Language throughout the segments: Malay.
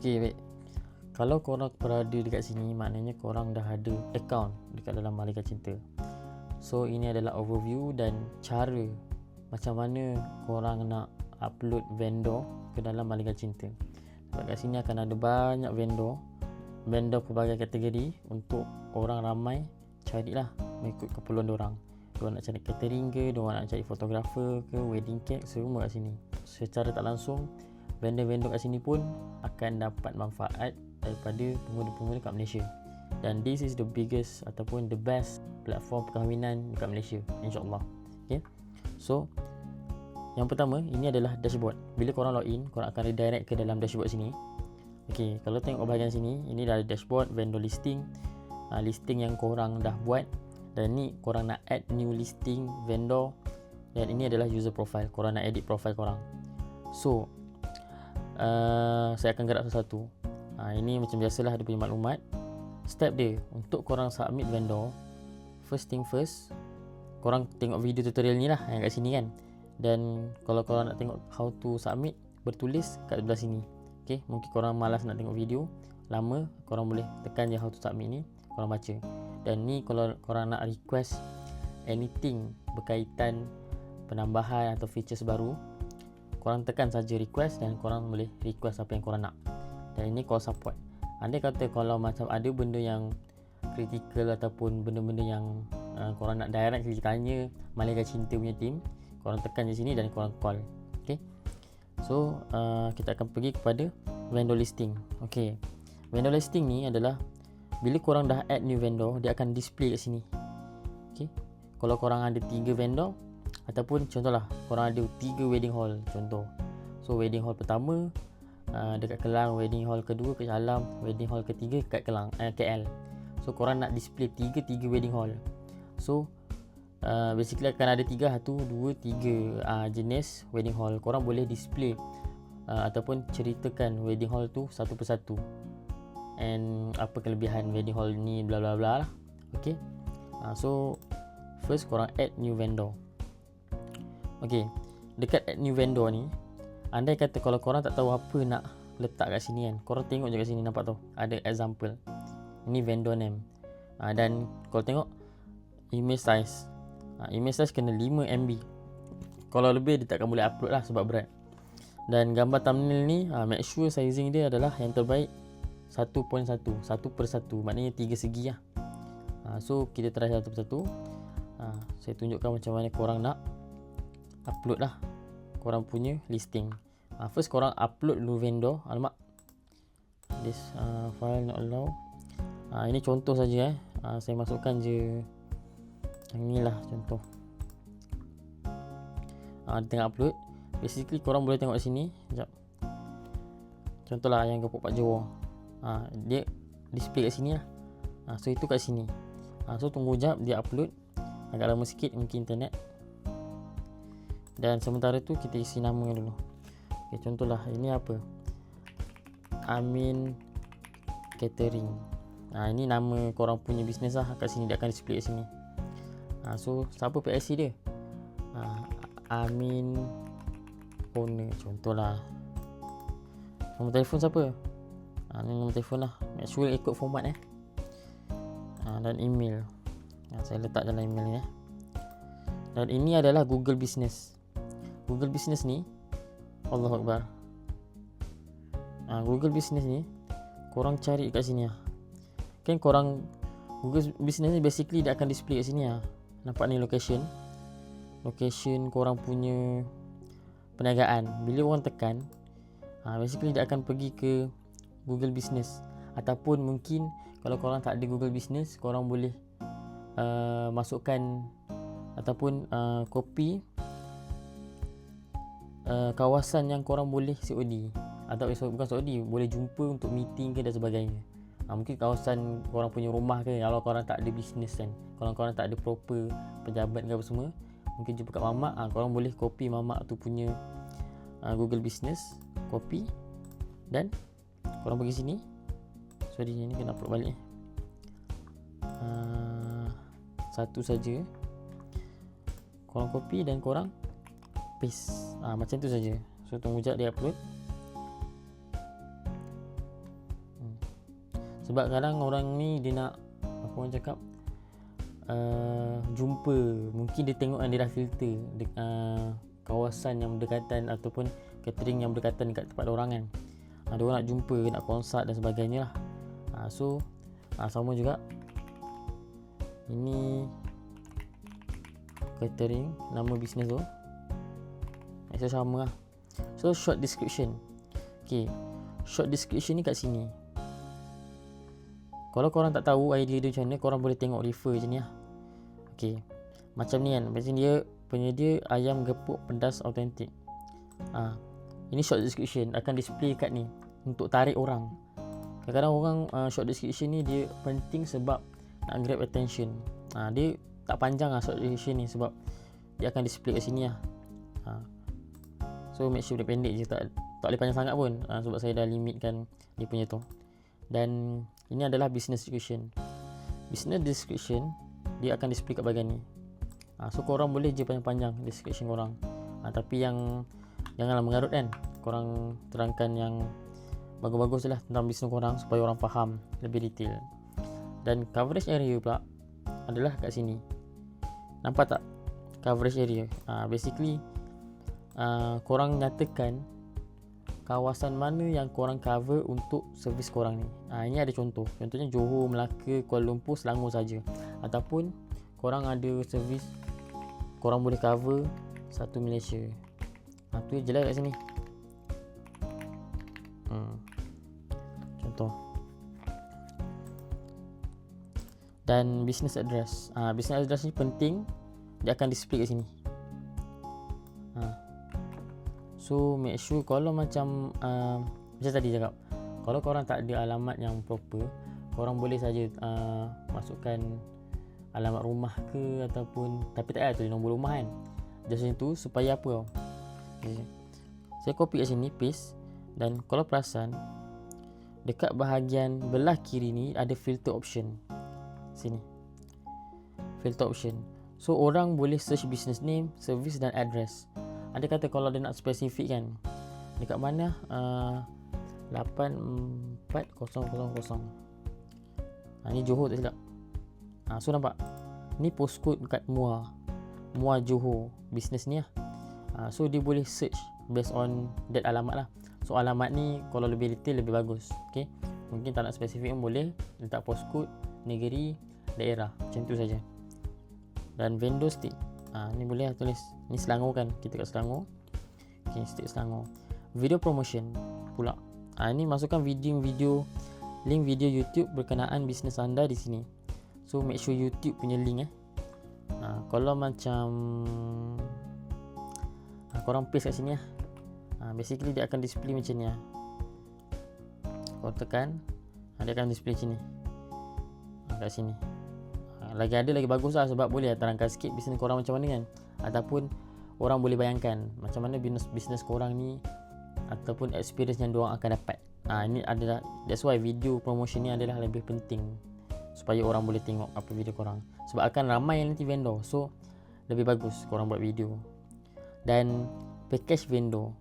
Okey, baik. Kalau korang berada dekat sini, maknanya korang dah ada account dekat dalam Malaikat Cinta. So ini adalah overview dan cara macam mana korang nak upload vendor ke dalam Malaikat Cinta. Sebab kat sini akan ada banyak vendor pelbagai kategori untuk orang ramai carilah mengikut keperluan diorang. Diorang nak cari catering ke, diorang nak cari fotografer ke, wedding cake, semua kat sini. Secara tak langsung, vendor-vendor kat sini pun akan dapat manfaat daripada pengguna-pengguna kat Malaysia. Dan this is the biggest ataupun the best platform perkahwinan dekat Malaysia, insyaAllah. Okay. So yang pertama, ini adalah dashboard. Bila korang login, korang akan redirect ke dalam dashboard sini. Okay, kalau tengok bahagian sini, ini dah ada dashboard, vendor listing, listing yang korang dah buat. Dan ni korang nak add new listing vendor. Dan ini adalah user profile, korang nak edit profile korang. So saya akan gerak satu-satu. Ini macam biasalah ada punya maklumat. Step dia, untuk korang submit vendor, first thing first, korang tengok video tutorial ni lah yang kat sini kan. Dan kalau korang nak tengok how to submit, bertulis kat sebelah sini. Okay, mungkin korang malas nak tengok video lama, korang boleh tekan je how to submit ni, korang baca. Dan ni kalau korang nak request anything berkaitan penambahan atau features baru, korang tekan saja request dan korang boleh request apa yang korang nak. Dan ini call support. Andai kata kalau macam ada benda yang critical ataupun benda-benda yang korang nak direct tanya Malaikat Cinta punya team, korang tekan di sini dan korang call. Okay. So kita akan pergi kepada vendor listing. Okay, vendor listing ni adalah bila korang dah add new vendor, dia akan display kat sini. Okay, kalau korang ada 3 vendor ataupun contohlah korang ada 3 wedding hall contoh. So wedding hall pertama dekat Kelang, wedding hall kedua kat Calam, wedding hall ketiga kat Kelang, KL. So korang nak display 3 wedding hall. So basically akan ada 1, 2, 3 jenis wedding hall. Korang boleh display ataupun ceritakan wedding hall tu satu persatu, and apa kelebihan wedding hall ni, bla bla bla lah. Okay. So first korang add new vendor. Okay, dekat add new vendor ni, andai kata kalau korang tak tahu apa nak letak kat sini kan, korang tengok je kat sini, nampak tu ada example. Ini vendor name. Dan kalau tengok image size, image size kena 5 MB. Kalau lebih dia takkan boleh upload lah sebab berat. Dan gambar thumbnail ni make sure sizing dia adalah yang terbaik 1.1, 1/1, maknanya 3 segi lah. So kita try satu persatu. Saya tunjukkan macam mana korang nak upload lah korang punya listing. First korang upload dulu vendor. Alamak, this file not allow. Ini contoh saja saya masukkan je yang ni lah contoh. Dia tengah upload. Basically korang boleh tengok sini. Sekejap. Contohlah yang Gepok Pak Johor. Dia display kat sini lah. So itu kat sini. So tunggu jap dia upload. Agak lama sikit mungkin internet. Dan sementara tu kita isi nama dulu. Okay, contohlah ini apa? Amin Catering. Ini nama korang punya bisnes lah. Kat sini dia akan display kat sini. So siapa PIC dia? Amin Owner contohlah. Nombor telefon siapa? Ni nombor telefon lah. Make sure ikut format dan email. Saya letak dalam email ni Dan ini adalah Google Business. Google Business ni, Allahu Akbar. Google Business ni korang cari kat sini lah. Kan korang Google Business ni basically dia akan display kat sini lah. Nampak ni location korang punya perniagaan. Bila orang tekan, basically dia akan pergi ke Google Business. Ataupun mungkin kalau korang tak ada Google Business, korang boleh masukkan ataupun copy kawasan yang korang boleh COD, atau bukan COD, boleh jumpa untuk meeting ke dan sebagainya. Mungkin kawasan korang punya rumah ke, kalau korang tak ada bisnes kan, kalau korang tak ada proper pejabat ke apa semua, mungkin jumpa kat mamak. Korang boleh copy mamak tu punya Google Business, copy, dan korang pergi sini. Sorry, ni kena upload balik. Satu saja korang copy dan korang paste. Macam tu saja. So tunggu jap dia upload. Sebab kadang orang ni dia nak, apa orang cakap, jumpa. Mungkin dia tengok dia dah filter kawasan yang berdekatan ataupun catering yang berdekatan dekat tempat orang kan. Dia orang nak jumpa, nak konsult dan sebagainya lah. So sama juga, ini catering, nama bisnes tu sama lah. So short description. Okay, short description ni kat sini. Kalau korang tak tahu idea dia macam mana, korang boleh tengok refer je ni lah. Okay, macam ni kan, macam dia penyedia ayam gepuk pedas autentik. Ini short description akan display kat ni untuk tarik orang. Kadang-kadang orang short description ni dia penting sebab nak grab attention. Dia tak panjang lah short description ni sebab dia akan display kat sini lah. So make sure dia pendek je, tak boleh panjang sangat pun, sebab saya dah limitkan dia punya tu. Dan ini adalah business description. Business description dia akan display kat bahagian ni. So korang boleh je panjang-panjang description korang. Tapi yang janganlah mengarut kan. Korang terangkan yang bagus-bagus lah tentang bisnes korang supaya orang faham lebih detail. Dan coverage area pula adalah kat sini. Nampak tak? Coverage area. Basically korang nyatakan kawasan mana yang korang cover untuk servis korang ni. Ini ada contoh. Contohnya Johor, Melaka, Kuala Lumpur, Selangor saja. Ataupun korang ada servis, korang boleh cover satu Malaysia. Tu je lah kat sini. Contoh. Dan business address. Business address ni penting, dia akan display kat sini. So make sure kalau macam tadi cakap, kalau korang tak ada alamat yang proper, korang boleh saja masukkan alamat rumah ke ataupun, tapi tak payah tulis nombor rumah kan. Just macam tu supaya apa tau. Okay. Saya copy kat sini, paste. Dan kalau perasan dekat bahagian belah kiri ni ada filter option. Sini. Filter option. So orang boleh search business name, service dan address. Ada kata kalau dia nak spesifik kan, dekat mana 84000. Ni Johor tak silap. So nampak, ni postcode dekat Muar Johor business ni lah. So dia boleh search based on that alamat lah. So alamat ni kalau lebih detail lebih bagus. Okay, mungkin tak nak spesifik pun boleh letak postcode, negeri, daerah, macam tu saja. Dan vendor state, ni boleh lah tulis, ni Selangor kan, kita kat Selangor. Okay, state Selangor. Video promotion pula, ni masukkan video link video YouTube berkenaan bisnes anda di sini. So make sure YouTube punya link kalau macam korang paste kat sini lah. Basically dia akan display macam ni lah. Korang tekan, dia akan display macam ni kat sini. Lagi ada lagi bagus lah, sebab boleh terangkan sikit bisnes korang macam mana kan, ataupun orang boleh bayangkan macam mana bisnes korang ni ataupun experience yang diorang akan dapat. Ini adalah, that's why video promotion ni adalah lebih penting, supaya orang boleh tengok apa video korang, sebab akan ramai nanti vendor. So lebih bagus korang buat video. Dan package vendor.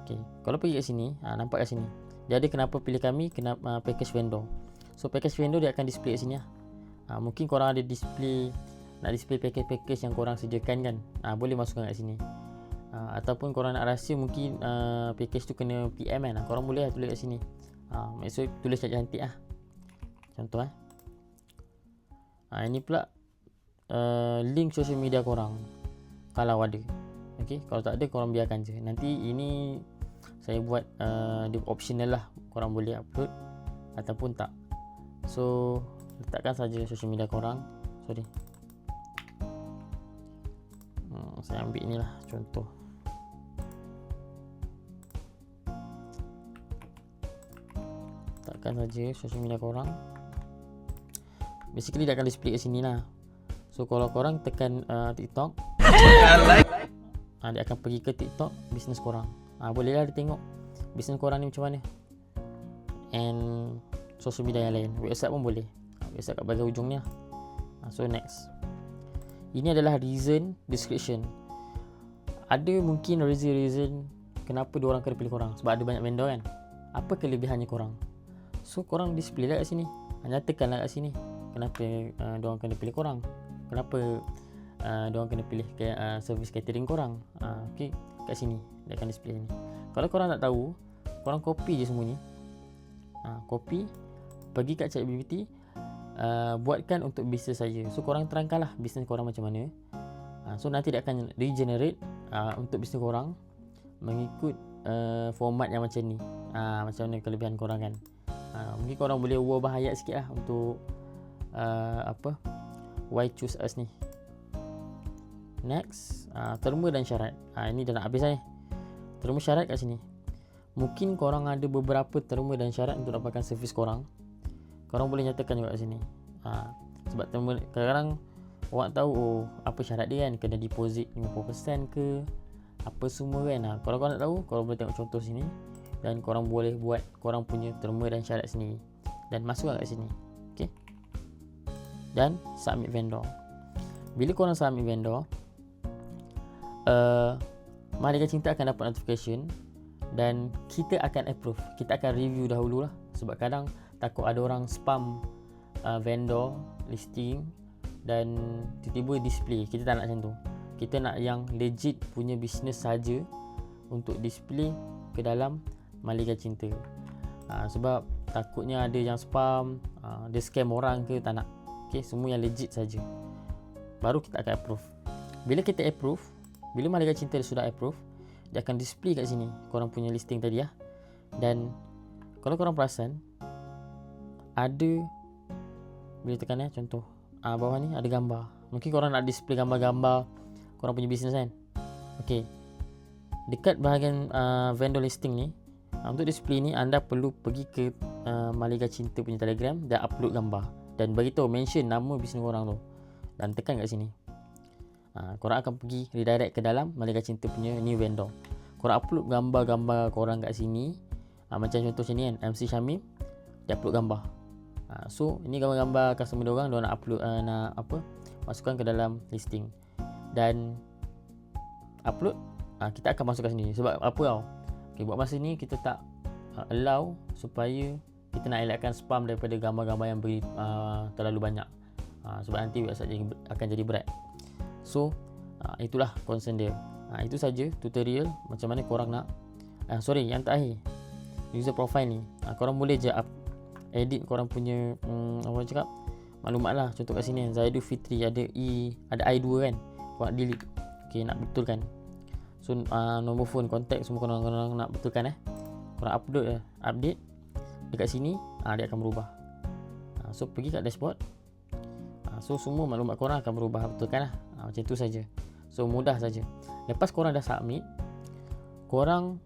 Okay, kalau pergi kat sini, nampak kat sini dia ada kenapa pilih kami, kenapa package vendor. So package vendor dia akan display kat sini lah. Mungkin korang ada display, nak display package-package yang korang sediakan kan, boleh masukkan kat sini. Ataupun korang nak rahsia, mungkin package tu kena PM kan, korang boleh lah tulis kat sini. Maksud tulis cantik lah. Contoh ini pula link social media korang kalau ada. Okay, kalau tak ada korang biarkan je. Nanti ini saya buat dia optional lah, korang boleh upload ataupun tak. So letakkan saja social media korang. Sorry, saya ambil inilah contoh. Letakkan saja social media korang. Basically dia akan display kat sini lah. So kalau korang tekan TikTok, dia akan pergi ke TikTok bisnes korang. Bolehlah dia tengok bisnes korang ni macam mana. And social media yang lain, website pun boleh. Website kat bahagian ujung ni lah. So next, ini adalah reason description. Ada mungkin reason kenapa diorang kena pilih korang, sebab ada banyak vendor kan. Apa kelebihannya korang? So korang display lah kat sini, nyatakanlah kat sini kenapa diorang kena pilih korang, kenapa diorang kena pilih service catering korang. Okay, kat sini dia akan display ni. Kalau korang tak tahu, korang copy je semua ni, copy, pergi kat ChatGPT, buatkan untuk bisnes saya. So korang terangkanlah bisnes korang macam mana. So nanti dia akan regenerate untuk bisnes korang mengikut format yang macam ni. Macam mana kelebihan korang kan. Mungkin korang boleh ubah ayat sikit lah untuk why choose us ni. Next, terma dan syarat. Ini dah nak habis lah ni. Terma syarat kat sini. Mungkin korang ada beberapa terma dan syarat untuk dapatkan servis korang. Korang boleh nyatakan juga kat sini. Sebab terma kadang-kadang orang tahu apa syarat dia kan, kena deposit 50% ke apa semua kan. Kalau korang nak tahu, korang boleh tengok contoh sini dan korang boleh buat korang punya terma dan syarat sendiri dan masukkan kat sini. Okay. Dan submit vendor. Bila korang submit vendor, Merdeka Cinta akan dapat notification dan kita akan approve. Kita akan review dahulu lah, sebab kadang takut ada orang spam vendor listing dan tiba-tiba display. Kita tak nak macam tu. Kita nak yang legit punya business saja untuk display ke dalam Merdeka Cinta. Sebab takutnya ada yang spam, dia scam orang ke, tak nak. Okay, semua yang legit saja. Baru kita akan approve. Bila kita approve, bila Merdeka Cinta sudah approve, dia akan display kat sini korang punya listing tadi lah. Dan kalau korang perasan, ada, bila tekan contoh, bawah ni ada gambar. Mungkin korang nak display gambar-gambar korang punya bisnes kan. Okay, dekat bahagian vendor listing ni, untuk display ni anda perlu pergi ke Merdeka Cinta punya Telegram dan upload gambar dan beritahu, mention nama bisnes korang tu dan tekan kat sini. Korang akan pergi redirect ke dalam Merdeka Cinta punya new vendor. Korang upload gambar-gambar korang kat sini. Macam contoh macam ni kan, MC Syamim dia upload gambar. So ini gambar-gambar customer diorang, diorang nak upload, nak masukkan ke dalam listing dan upload. Kita akan masukkan sini. Sebab apa tau, okay, buat masa ni kita tak allow supaya kita nak elakkan spam daripada gambar-gambar yang terlalu banyak. Sebab nanti website akan jadi berat. So itulah concern dia. Itu saja tutorial macam mana korang nak yang terakhir, user profile ni. Korang boleh je edit korang punya orang cakap maklumat lah. Contoh kat sini Zaidu Fitri ada I2 kan, korang delete. Okay, nak betulkan. So nombor phone, kontak semua korang nak betulkan. Korang update dekat sini, dia akan berubah. So pergi kat dashboard. So semua maklumat korang akan berubah, betulkan lah. Macam tu saja. So mudah saja. Lepas korang dah submit, korang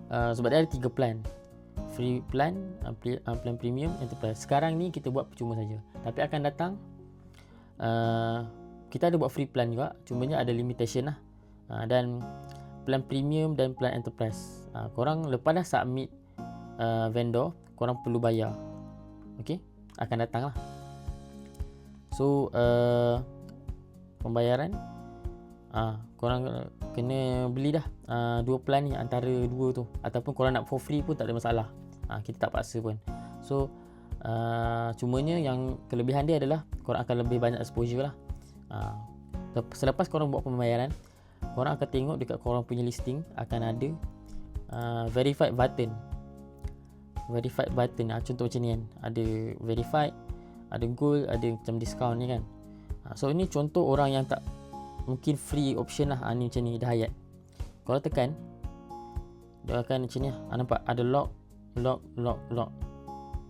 sebab dia ada 3 plan, free plan, plan premium, enterprise. Sekarang ni kita buat percuma saja, tapi akan datang kita ada buat free plan juga, cumanya ada limitation lah. Dan plan premium dan plan enterprise, korang lepas dah submit vendor, korang perlu bayar. Okay, akan datang lah. So pembayaran, korang kena beli dah 2 plan ni, antara 2 tu, ataupun korang nak for free pun tak ada masalah. Kita tak paksa pun. So cumanya yang kelebihan dia adalah korang akan lebih banyak exposure lah. Selepas korang buat pembayaran, korang akan tengok dekat korang punya listing akan ada verified button. Contoh macam ni kan, ada verified, ada gold, ada macam discount ni kan. So ini contoh orang yang tak, mungkin free option lah. Ni macam ni, dah hayat. Kalau tekan, dia akan macam ni lah. Nampak ada lock.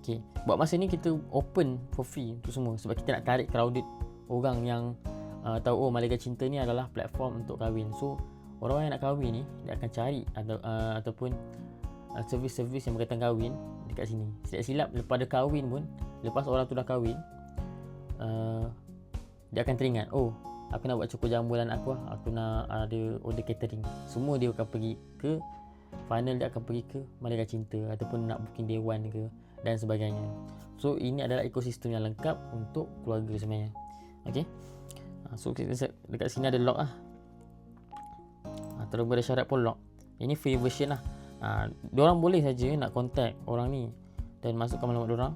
Okay, buat masa ni kita open for free untuk semua, sebab kita nak tarik crowded orang yang tahu Merdeka Cinta ni adalah platform untuk kahwin. So orang yang nak kahwin ni, dia akan cari ataupun servis-servis yang berkaitan kahwin dekat sini. Silap-silap lepas dia kahwin pun, lepas orang tu dah kahwin, dia akan teringat, aku nak buat cukur jambulan aku nak ada order catering. Semua dia akan pergi ke final, dia akan pergi ke Merdeka Cinta ataupun nak booking day one ke dan sebagainya. So ini adalah ekosistem yang lengkap untuk keluarga sebenarnya. Okay, so dekat sini ada lock lah. Terus bersyarat pun lock. Ini free version lah. Diorang boleh saja nak contact orang ni, dan masukkan maklumat diorang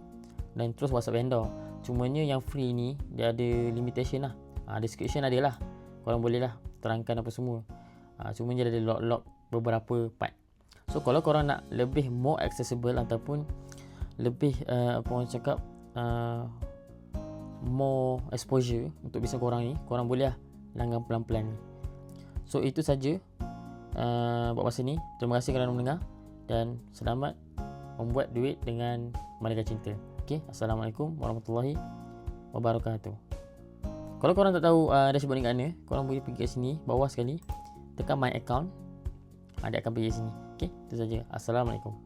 dan terus WhatsApp vendor. Cumanya yang free ni dia ada limitation lah. Description ada lah, korang boleh lah terangkan apa semua. Cuma dia ada lock beberapa part. So kalau korang nak lebih more accessible ataupun lebih apa orang cakap more exposure untuk bisnes korang ni, korang boleh lah langgan pelan-pelan ni. So itu saja buat masa ni. Terima kasih kerana mendengar dan selamat membuat duit dengan Merdeka Cinta. Okay, Assalamualaikum warahmatullahi wabarakatuh. Kalau korang tak tahu dashboard ni kat mana, korang boleh pergi kat sini bawah sekali, tekan my account, dia akan pergi sini. Okay, itu saja. Assalamualaikum.